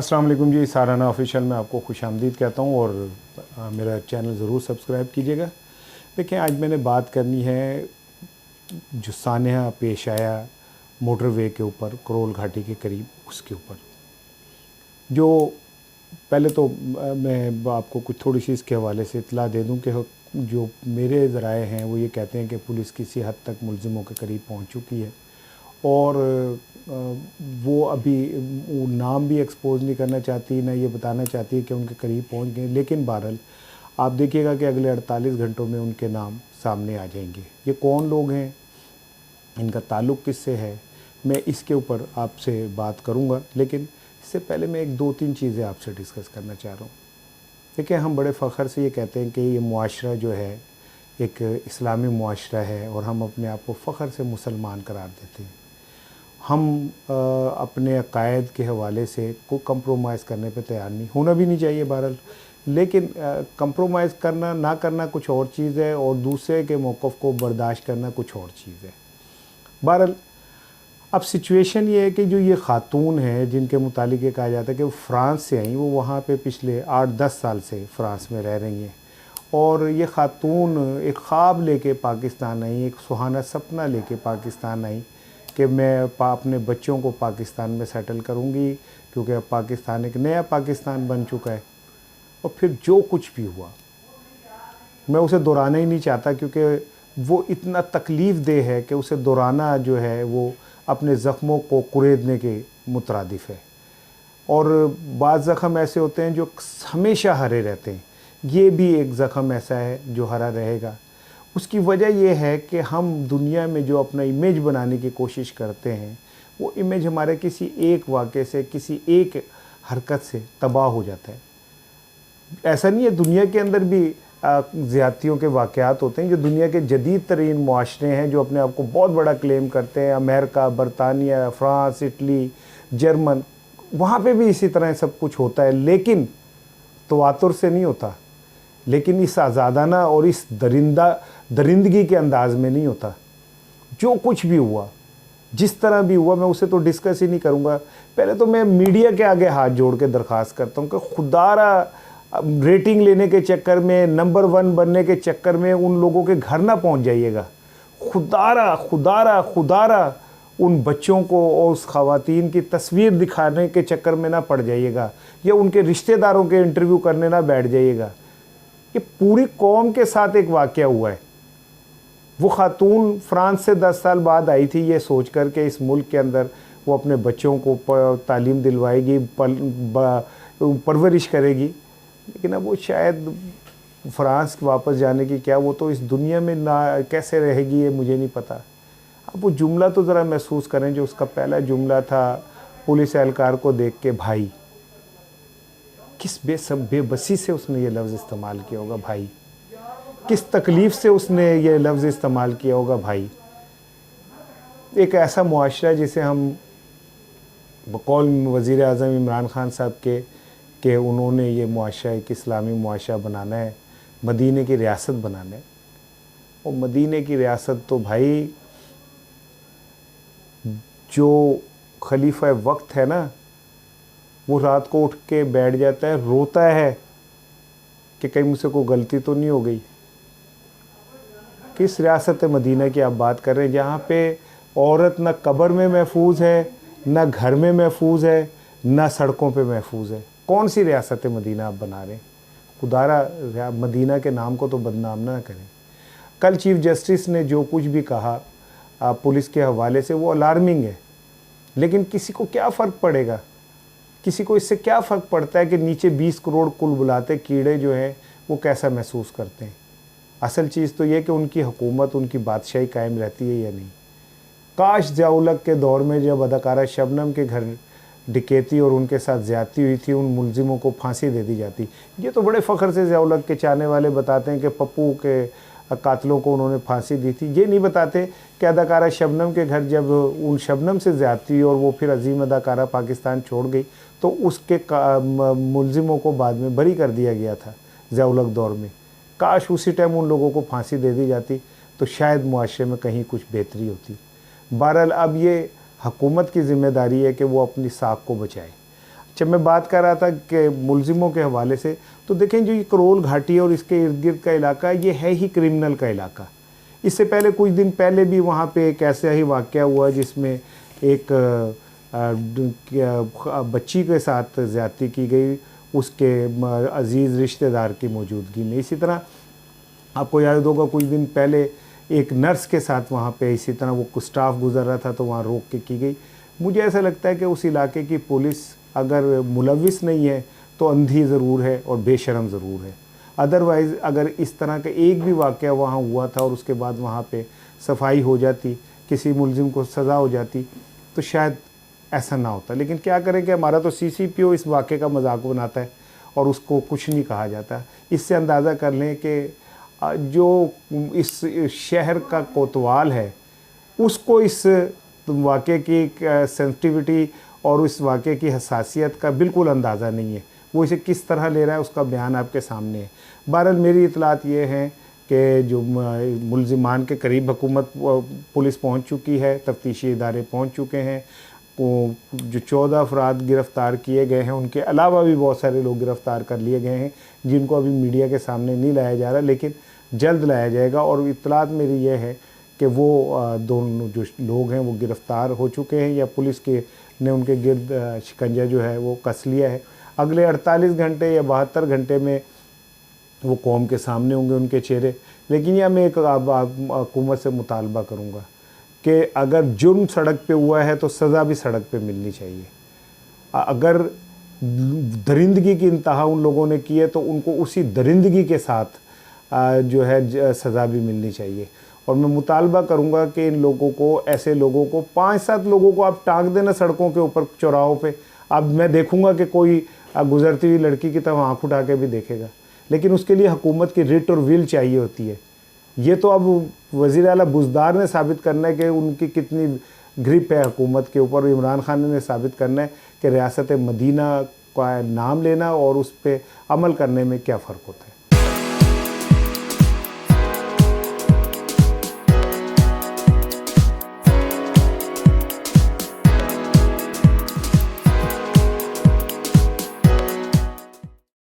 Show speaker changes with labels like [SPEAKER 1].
[SPEAKER 1] अस्सलाम वालेकुम जी, साराना ऑफिशियल में आपको खुशामदीद कहता हूँ और मेरा चैनल ज़रूर सब्सक्राइब कीजिएगा। देखिए, आज मैंने बात करनी है जो सानहा पेश आया मोटरवे के ऊपर, करोल घाटी के करीब, उसके ऊपर। जो पहले तो मैं आपको कुछ थोड़ी सी इसके हवाले से इतला दे दूं कि जो मेरे ज़राए हैं वो ये कहते हैं कि पुलिस किसी हद तक मुलज़िमों के करीब पहुंच चुकी है और वो अभी वो नाम भी एक्सपोज नहीं करना चाहती, ना ये बताना चाहती है कि उनके करीब पहुंच गए। लेकिन बहरहाल आप देखिएगा कि अगले 48 घंटों में उनके नाम सामने आ जाएंगे। ये कौन लोग हैं, इनका ताल्लुक़ किससे है, मैं इसके ऊपर आपसे बात करूंगा। लेकिन इससे पहले मैं एक दो तीन चीज़ें आपसे डिस्कस करना चाह रहा हूँ। देखिए, हम बड़े फ़ख्र से ये कहते हैं कि ये मुआशरा जो है एक इस्लामी मुआशरा है और हम अपने आप को फ़ख्र से मुसलमान करार देते हैं। हम अपने अकायद के हवाले से को कंप्रोमाइज़ करने पे तैयार नहीं, होना भी नहीं चाहिए बहरहाल। लेकिन कंप्रोमाइज़ करना ना करना कुछ और चीज़ है और दूसरे के मौक़िफ़ को बर्दाश्त करना कुछ और चीज़ है। बहरहाल अब सिचुएशन ये है कि जो ये ख़ातून है जिनके मुतालिक ये कहा जाता है कि वो फ़्रांस से आई, वो वहाँ पे पिछले 8-10 साल से फ़्रांस में रह रही हैं और ये ख़ातून एक ख़्वाब लेके पाकिस्तान आई, एक सुहाना सपना लेके पाकिस्तान आई कि मैं अपने बच्चों को पाकिस्तान में सेटल करूँगी, क्योंकि अब पाकिस्तान एक नया पाकिस्तान बन चुका है। और फिर जो कुछ भी हुआ मैं उसे दोहराना ही नहीं चाहता, क्योंकि वो इतना तकलीफ़ दे है कि उसे दोहराना जो है वो अपने ज़ख्मों को कुरेदने के मुतरादिफ़ है। और बाज़ ज़ख़म ऐसे होते हैं जो हमेशा हरे रहते हैं, ये भी एक ज़ख़म ऐसा है जो हरा रहेगा। उसकी वजह यह है कि हम दुनिया में जो अपना इमेज बनाने की कोशिश करते हैं, वो इमेज हमारे किसी एक वाक़े से, किसी एक हरकत से तबाह हो जाता है। ऐसा नहीं है, दुनिया के अंदर भी ज़्यादतियों के वाक़यात होते हैं। जो दुनिया के जदीद तरीन मुआशरे हैं जो अपने आप को बहुत बड़ा क्लेम करते हैं, अमेरिका, बरतानिया, फ़्रांस, इटली, जर्मन, वहाँ पे भी इसी तरह सब कुछ होता है, लेकिन तवातुर से नहीं होता, लेकिन इस आज़ादाना और इस दरिंदगी के अंदाज़ में नहीं होता। जो कुछ भी हुआ, जिस तरह भी हुआ, मैं उसे तो डिस्कस ही नहीं करूँगा। पहले तो मैं मीडिया के आगे हाथ जोड़ के दरख्वास्त करता हूँ कि खुदारा रेटिंग लेने के चक्कर में, नंबर 1 बनने के चक्कर में उन लोगों के घर ना पहुँच जाइएगा। खुदारा खुदारा खुदारा उन बच्चों को और उस ख़वातीन की तस्वीर दिखाने के चक्कर में ना पड़ जाइएगा, या उनके रिश्तेदारों के इंटरव्यू करने ना बैठ जाइएगा। ये पूरी कौम के साथ एक वाक़या हुआ है। वो ख़ातून फ़्रांस से 10 साल बाद आई थी, ये सोच कर के इस मुल्क के अंदर वो अपने बच्चों को तालीम दिलवाएगी, परवरिश करेगी, लेकिन अब वो शायद फ़्रांस वापस जाने की क्या, वो तो इस दुनिया में ना कैसे रहेगी ये मुझे नहीं पता। अब वो जुमला तो ज़रा महसूस करें जो उसका पहला जुमला था पुलिस एहलकार को देख के, भाई। किस बेबसी से उसने ये लफ्ज़ इस्तेमाल किया होगा, भाई। किस तकलीफ़ से उसने ये लफ्ज़ इस्तेमाल किया होगा, भाई। एक ऐसा मुआशरा जिसे हम बकौल वज़ीर आज़म इमरान ख़ान साहब के उन्होंने ये मुआशरा एक इस्लामी मुआशरा बनाना है, मदीने की रियासत बनाना है। और मदीने की रियासत तो भाई जो खलीफा वक्त है ना, वो रात को उठ के बैठ जाता है, रोता है कि कहीं मुझसे कोई गलती तो नहीं हो गई। किस रियासत मदीना की आप बात कर रहे हैं, जहाँ पे औरत ना कब्र में महफूज है, ना घर में महफूज है, ना सड़कों पे महफूज है। कौन सी रियासत मदीना आप बना रहे हैं? खुदारा मदीना के नाम को तो बदनाम ना करें। कल चीफ जस्टिस ने जो कुछ भी कहा पुलिस के हवाले से, वो अलार्मिंग है, लेकिन किसी को क्या फ़र्क पड़ेगा? किसी को इससे क्या फ़र्क पड़ता है कि नीचे 20 करोड़ कुल बुलाते कीड़े जो हैं वो कैसा महसूस करते हैं? असल चीज़ तो ये कि उनकी हुकूमत, उनकी बादशाही कायम रहती है या नहीं। काश ज़िया-उल-हक के दौर में जब अदाकारा शबनम के घर डकैती और उनके साथ ज़्यादती हुई थी, उन मुलजिमों को फांसी दे दी जाती। ये तो बड़े फ़ख्र से ज़िया-उल-हक के चाहने वाले बताते हैं कि पप्पू के कातलों को उन्होंने फांसी दी थी। ये नहीं बताते कि अदाकारा शबनम के घर जब उन शबनम से ज़्यादती हुई और वो फिर अजीम अदाकारा पाकिस्तान छोड़ गई, तो उसके मुलजिमों को बाद में बरी कर दिया गया था ज़िया-उल-हक दौर में। काश उसी टाइम उन लोगों को फांसी दे दी जाती तो शायद मुआशरे में कहीं कुछ बेहतरी होती। बहरहाल अब ये हुकूमत की ज़िम्मेदारी है कि वो अपनी साख को बचाए। जब मैं बात कर रहा था कि मुलजिमों के हवाले से, तो देखें जो ये करोल घाटी और इसके इर्द गिर्द का इलाका, ये है ही क्रिमिनल का इलाका। इससे पहले कुछ दिन पहले भी वहाँ पे एक ऐसा ही वाक़या हुआ जिसमें एक बच्ची के साथ ज़्यादती की गई उसके अजीज़ रिश्तेदार की मौजूदगी में। इसी तरह आपको याद होगा कुछ दिन पहले एक नर्स के साथ वहाँ पे इसी तरह वो स्टाफ गुज़र रहा था तो वहाँ रोक के की गई। मुझे ऐसा लगता है कि उस इलाके की पुलिस अगर मुलविस नहीं है तो अंधी ज़रूर है और बेशरम ज़रूर है। अदरवाइज़ अगर इस तरह का एक भी वाक़या वहाँ हुआ था और उसके बाद वहाँ पे सफाई हो जाती, किसी मुलजिम को सज़ा हो जाती, तो शायद ऐसा ना होता। लेकिन क्या करें कि हमारा तो CCPO इस वाक़े का मजाक बनाता है और उसको कुछ नहीं कहा जाता। इससे अंदाज़ा कर लें कि जो इस शहर का कोतवाल है उसको इस वाक़े की सेंसिटिविटी और उस वाक़े की हसासियत का बिल्कुल अंदाज़ा नहीं है। वो इसे किस तरह ले रहा है उसका बयान आपके सामने है। बहरहाल मेरी इतलात ये हैं कि जो मुलजिमान के करीब हुकूमत पुलिस पहुंच चुकी है, तफ्तीशी इदारे पहुंच चुके हैं। जो 14 अफराद गिरफ़्तार किए गए हैं उनके अलावा भी बहुत सारे लोग गिरफ़्तार कर लिए गए हैं जिनको अभी मीडिया के सामने नहीं लाया जा रहा, लेकिन जल्द लाया जाएगा। और इतलात मेरी ये है कि वो दोनों जो लोग हैं वो गिरफ़्तार हो चुके हैं या पुलिस के ने उनके गिर्द शिकंजा जो है वो कस लिया है। अगले 48 घंटे या 72 घंटे में वो कौम के सामने होंगे उनके चेहरे। लेकिन यह मैं एक हुकूमत से मुतालबा करूँगा कि अगर जुर्म सड़क पे हुआ है तो सज़ा भी सड़क पे मिलनी चाहिए। अगर दरिंदगी की इंतहा उन लोगों ने की है तो उनको उसी दरिंदगी के साथ जो है सज़ा भी मिलनी चाहिए। और मैं मुतालबा करूँगा कि इन लोगों को, ऐसे लोगों को, 5-7 लोगों को आप टांग देना सड़कों के ऊपर, चौराहों पे। अब मैं देखूँगा कि कोई गुज़रती हुई लड़की की तरफ आँख उठा के भी देखेगा, लेकिन उसके लिए हुकूमत की रिट और विल चाहिए होती है। ये तो अब वज़ीर आला बुज़दार ने साबित करना है कि उनकी कितनी ग्रिप है हुकूमत के ऊपर। इमरान खान ने साबित करना है कि रियासत मदीना का नाम लेना और उस पर अमल करने में क्या फ़र्क होता है।